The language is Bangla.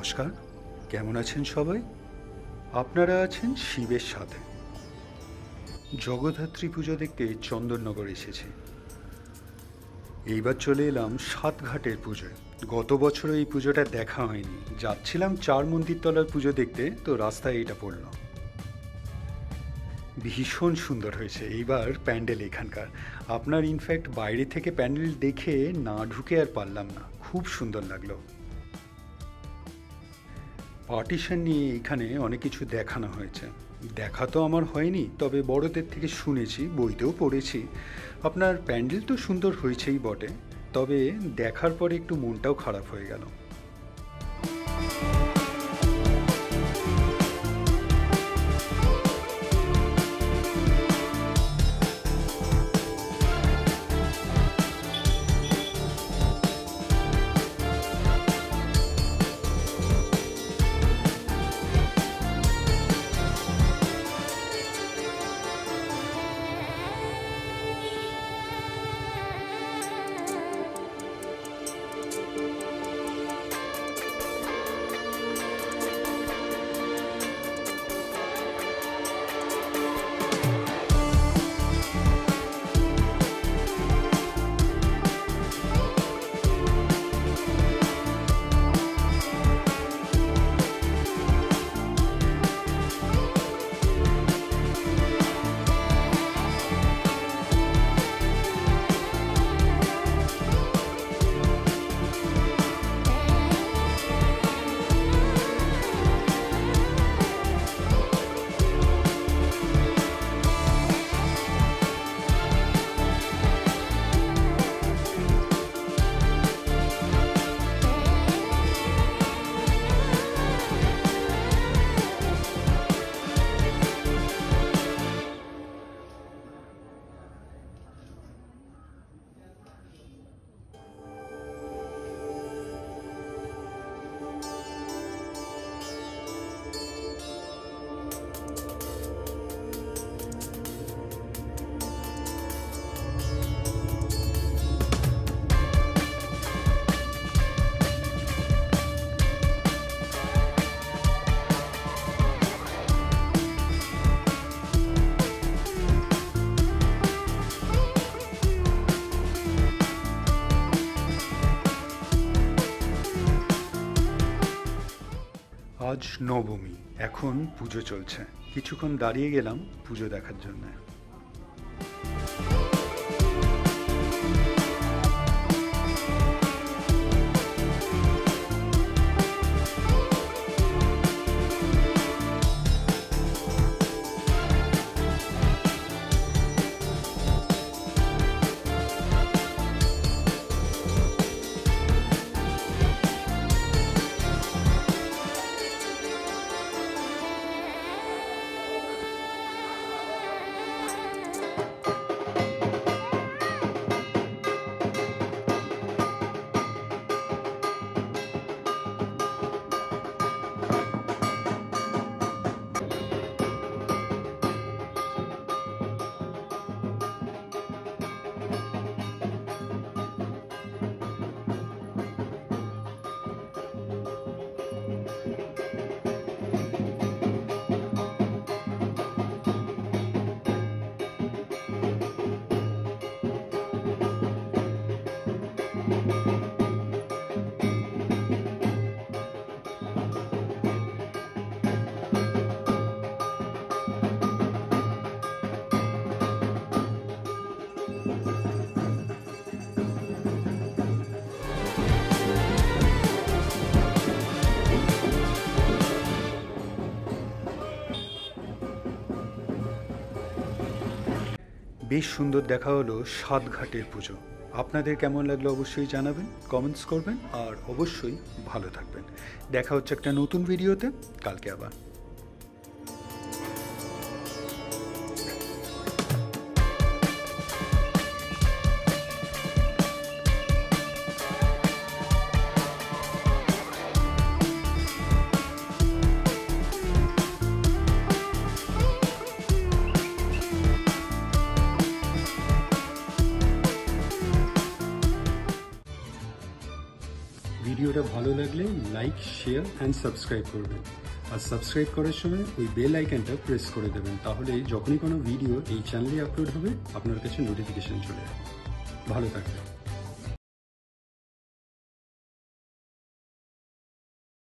নমস্কার, কেমন আছেন সবাই? আপনারা আছেন শিবের সাথে। জগদ্ধাত্রী পুজো দেখতে চন্দননগর এসেছি। এইবার চলে এলাম সাতঘাটের পুজোয়। গত বছরও এই পুজোটা দেখা হয়নি। যাচ্ছিলাম চার মন্দিরতলার পুজো দেখতে, তো রাস্তায় এটা পড়ল। ভীষণ সুন্দর হয়েছে এইবার প্যান্ডেল এখানকার। আপনার ইনফ্যাক্ট বাইরে থেকে প্যান্ডেল দেখে না ঢুকে আর পারলাম না, খুব সুন্দর লাগলো। পার্টিশন নিয়ে এখানে অনেক কিছু দেখানো হয়েছে। দেখা তো আমার হয়নি, তবে বড়দের থেকে শুনেছি, বইতেও পড়েছি। আপনার প্যান্ডেল তো সুন্দর হয়েছেই বটে, তবে দেখার পরে একটু মনটাও খারাপ হয়ে গেল। আজ নবমী, এখন পুজো চলছে। কিছুক্ষণ দাঁড়িয়ে গেলাম পুজো দেখার জন্য। বেশ সুন্দর দেখা হলো সাতঘাটের পুজো। আপনাদের কেমন লাগলো অবশ্যই জানাবেন, কমেন্টস করবেন, আর অবশ্যই ভালো থাকবেন। দেখা হচ্ছে একটা নতুন ভিডিওতে কালকে আবার। ভিডিওটা ভালো লাগলে লাইক, শেয়ার অ্যান্ড সাবস্ক্রাইব করবেন। আর সাবস্ক্রাইব করার সময় ওই বেল আইকনটা প্রেস করে দেবেন, তাহলে যখনই কোনো ভিডিও এই চ্যানেলে আপলোড হবে আপনার কাছে নোটিফিকেশন চলে যাবে। ভালো থাকবেন।